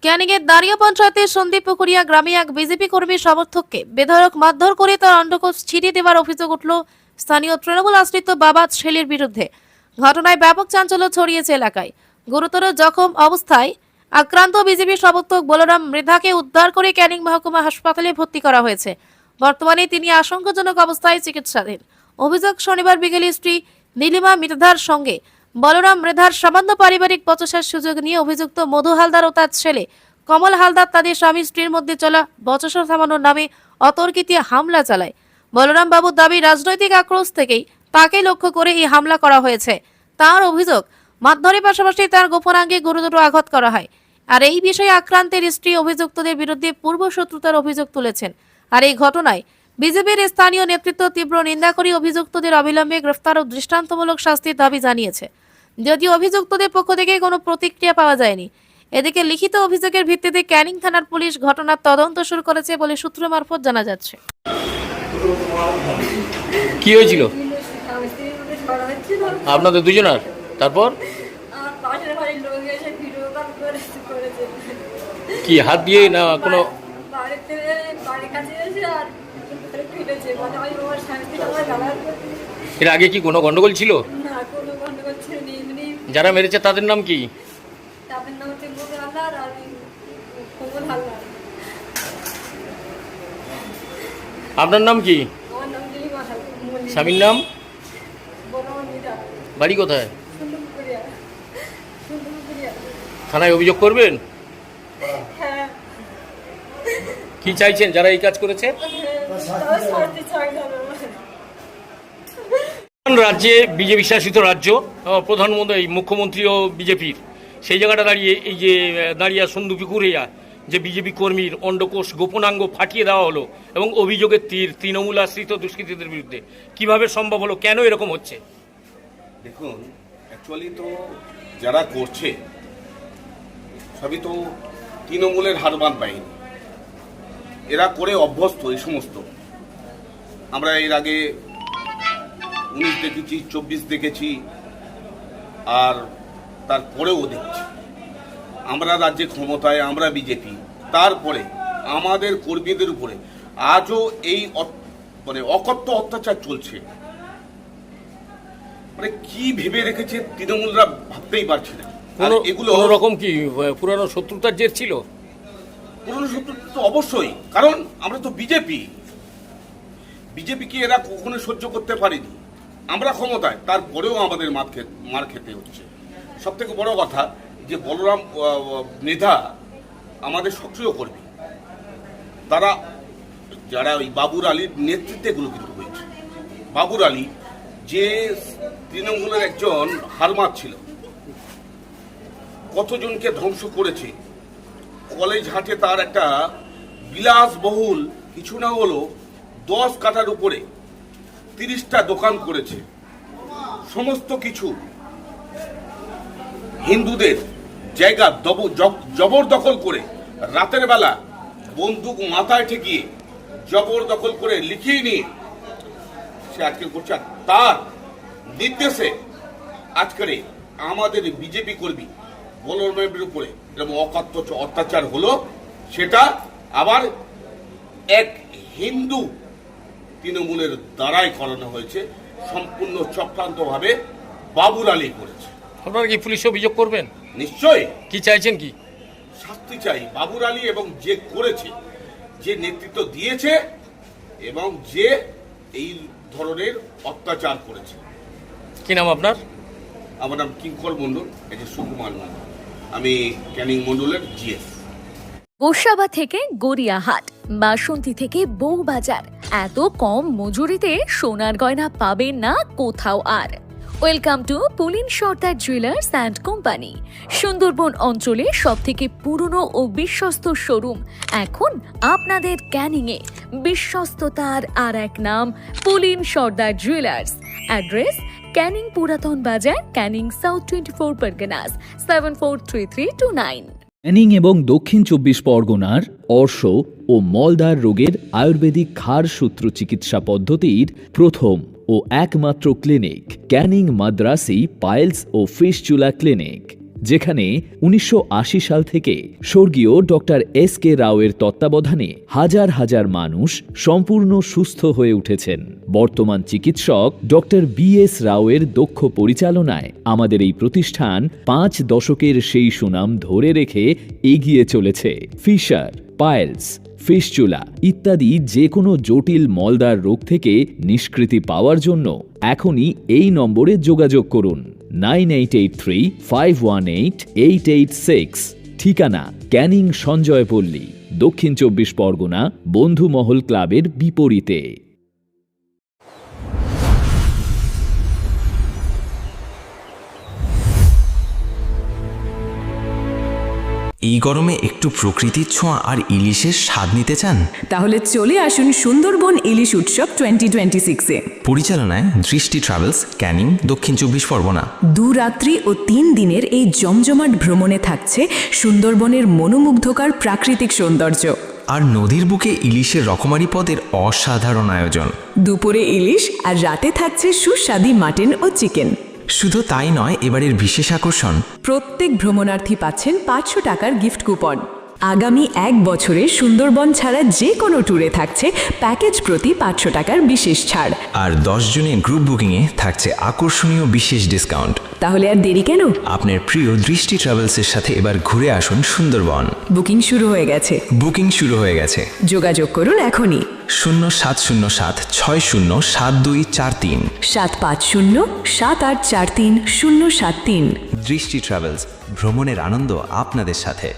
ক্যানিংয়ের দাঁড়িয়া পঞ্চায়েতের সন্দীপুকুরিয়া গ্রামে এক বিজেপি কর্মী সমর্থককে বেধড়ক মারধর করে তার অন্ডকোষ ছিটিয়ে দেওয়ার অভিযোগ উঠল স্থানীয় তৃণমূল আশ্রিত বাবাত শেলির বিরুদ্ধে। ঘটনায় ব্যাপক চাঞ্চল্য ছড়িয়েছে এলাকায়। গুরুতর জখম অবস্থায় আক্রান্ত বিজেপি সমর্থক বলরাম মৃধাকে উদ্ধার করে ক্যানিং মহকুমা হাসপাতালে ভর্তি করা হয়েছে। বর্তমানে তিনি আশঙ্কাজনক অবস্থায় চিকিৎসাধীন। অভিযোগ, শনিবার বিকেলে স্ত্রী নীলিমা মৃধার সঙ্গে বলরাম মৃধার সামান্য পারিবারিক বচসার সুযোগ নিয়ে অভিযুক্ত মধু হালদার ও তার ছেলে কমল হালদার তাদের স্বামী স্ত্রীর মধ্যে চলা বচসা থামানোর নামে অতর্কিত হামলা চালায়। বলরাম বাবুর দাবি, রাজনৈতিক আক্রোশ থেকেই তাকে লক্ষ্য করে এই হামলা করা হয়েছে। তার অভিযোগ, মারধরের পাশাপাশি তার গোপনাঙ্গে গুরুতর আঘাত করা হয়। আর এই বিষয়ে আক্রান্তের স্ত্রী অভিযুক্তদের বিরুদ্ধে পূর্ব শত্রুতার অভিযোগ তুলেছেন। আর এই ঘটনায় বিজেপির স্থানীয় নেতৃত্ব তীব্র নিন্দা করে অভিযুক্তদের অবিলম্বে গ্রেফতার ও দৃষ্টান্তমূলক শাস্তির দাবি জানিয়েছে। যদিও অভিযুক্তদের পক্ষ থেকে কোনো প্রতিক্রিয়া পাওয়া যায়নি। এদিকে লিখিত অভিযোগের ভিত্তিতে ক্যানিং থানার পুলিশ ঘটনার তদন্ত শুরু করেছে বলে সূত্র মারফত জানা যাচ্ছে। কি হয়েছিল আপনাদের দুজনার? তারপর কি হাত দিয়ে না কোনো এর আগে কি কোনো গন্ডগোল ছিল? যারা মেরেছে তাদের নাম কি? আপনার নাম কি? স্বামীর নাম? বাড়ি কোথায়? থানায় অভিযোগ করবেন? কি চাইছেন যারা এই কাজ করেছে? রাজ্যে বিজেপি শাসিত রাজ্য, প্রধানমন্ত্রী মুখ্যমন্ত্রীও বিজেপির, সেই জায়গাটা দাঁড়িয়ে এই যে দাঁড়িয়ে সন্দীপুকুরিয়া যে বিজেপি কর্মীর অন্ডকোষ গোপনাঙ্গ ফাটিয়ে দেওয়া হলো এবং অভিযোগের তীর তৃণমূল আশ্রিত দুষ্কৃতীদের বিরুদ্ধে, কিভাবে সম্ভব হলো? কেন এরকম হচ্ছে? দেখুন, অ্যাকচুয়ালি তো যারা করছে সবই তো তৃণমূলের হারবান বাহিনী। এরা করে অভ্যস্ত এই সমস্ত। আমরা এর আগে 19 দেখেছি, 24 দেখেছি, আর তারপরেও দেখছি। আমরা রাজ্যে ক্ষমতায়, আমরা বিজেপি, তারপরে আমাদের কর্মীদের উপরে আজও এই মানে অকথ্য অত্যাচার চলছে। মানে কি ভেবে রেখেছে তৃণমূলরা ভাবতেই পারছি না। এগুলো রকম কি পুরানো শত্রুতার জের ছিল? পুরনো শত্রুতা তো অবশ্যই, কারণ আমরা তো বিজেপিকে এরা কখনো সহ্য করতে পারেনি। আমরা ক্ষমতায়, তারপরেও আমাদের মার খেতে হচ্ছে। সব থেকে বড় কথা যে বলরাম মৃধা আমাদের সক্রিয় কর্মী, তারা যারা ওই বাবুর আলীর নেতৃত্বে এগুলো কিন্তু হয়েছে। বাবুর আলী যে তৃণমূলের একজন হারমাত ছিল, কতজনকে ধ্বংস করেছে। কলেজ হাটে তার একটা বিলাসবহুল কিছু না হলো 10 কাঠার উপরে 30টা দোকান করেছে। সমস্ত কিছু হিন্দুদের জায়গা জবরদখল করে, রাতের বেলা বন্দুক মাথায় ঠেকিয়ে জবরদখল করে লিখিয়ে নিয়ে সে আজকে করছে। তার নির্দেশে আজকের আমাদের বিজেপি কর্মী বলরামের উপরে এরকম অকথ্য অত্যাচার হলো। সেটা আবার এক হিন্দু তৃণমূলের দ্বারাই করানো হয়েছে, সম্পূর্ণ চক্রান্তভাবে বাবুর আলী করেছে। আপনারা কি পুলিশে অভিযোগ করবেন? নিশ্চয়ই। কি চাইছেন? কি শাস্তি চাই বাবুর আলী এবং যে করেছে, যে নেতৃত্ব দিয়েছে এবং যে এই ধরনের অত্যাচার করেছে। কি নাম আপনার? আমার নাম কিঙ্কর মণ্ডল, এই যে সুকুমার মণ্ডল। আমি ক্যানিং মণ্ডলের জিএস। গোসাবা থেকে গড়িয়াহাট, বাসন্তী থেকে বউবাজার, এত কম মজুরিতে সোনার গয়না পাবেন না কোথাও আর। Welcome to Pulin Sardar jewellers and company. Sundarban অঞ্চলে সবথেকে পুরনো ও বিশ্বস্ত শোরুম এখন আপনাদের ক্যানিংয়ে। বিশ্বস্ততার আর এক নাম পুলিন সর্দার জুয়েলার্স। অ্যাড্রেস ক্যানিং পুরাতন বাজার, ক্যানিং সাউথ 24 পরগনাস 743329। ক্যানিং এবং দক্ষিণ 24 পরগনার অর্শ ও মলদার রোগের আয়ুর্বেদিক ক্ষার সূত্র চিকিৎসা পদ্ধতির প্রথম ও একমাত্র ক্লিনিক ক্যানিং মাদ্রাসি পাইলস ও ফিস্চুলা ক্লিনিক। যেখানে 1980 সাল থেকে স্বর্গীয় ডক্টর এস.কে. রাওয়ের তত্ত্বাবধানে হাজার হাজার মানুষ সম্পূর্ণ সুস্থ হয়ে উঠেছেন। বর্তমান চিকিৎসক ডক্টর বি.এস. রাওয়ের দক্ষ পরিচালনায় আমাদের এই প্রতিষ্ঠান 5 দশকের সেই সুনাম ধরে রেখে এগিয়ে চলেছে। ফিশার, পাইলস, ফিস্চুলা ইত্যাদি যে কোনো জটিল মলদার রোগ থেকে নিষ্কৃতি পাওয়ার জন্য এখনই এই নম্বরে যোগাযোগ করুন 9883-518-886। ঠিকানা ক্যানিং সঞ্জয়পল্লী, দক্ষিণ 24 পরগনা, বন্ধুমহল ক্লাবের বিপরীতে। এই গরমে একটু প্রকৃতির ছোঁয়া আর ইলিশের স্বাদ নিতে চান? তাহলে চলে আসুন সুন্দরবন ইলিশ উৎসব 2026-এ। পরিচালনায় দৃষ্টি ট্রাভেলস, ক্যানিং, দক্ষিণ 24 পরগনা। 2 রাত্রি ও 3 দিনের এই জমজমাট ভ্রমণে থাকছে সুন্দরবনের মনোমুগ্ধকর প্রাকৃতিক সৌন্দর্য আর নদীর বুকে ইলিশের রকমারি পদের অসাধারণ আয়োজন। দুপুরে ইলিশ আর রাতে থাকছে সুস্বাদু মাটন ও চিকেন। শুধু তাই নয়, এবারের বিশেষ আকর্ষণ, প্রত্যেক ভ্রমণার্থী পাচ্ছেন 500 টাকার গিফট কুপন। আগামী 1 বছরে সুন্দরবন ছাড়া যে কোনো ট্যুরে থাকছে প্যাকেজ প্রতি 500 টাকার বিশেষ ছাড়। আর 10 জনের গ্রুপ বুকিংয়ে থাকছে আকর্ষণীয় বিশেষ ডিসকাউন্ট। তাহলে আর দেরি কেন? আপনার প্রিয় দৃষ্টি ট্রাভেলসের সাথে এবার ঘুরে আসুন সুন্দরবন। বুকিং শুরু হয়ে গেছে। বুকিং শুরু হয়ে গেছে। যোগাযোগ করুন এখনই 0707-607243 750-7843-073। দৃষ্টি ট্রাভেলস, ভ্রমণের আনন্দ আপনাদের সাথে।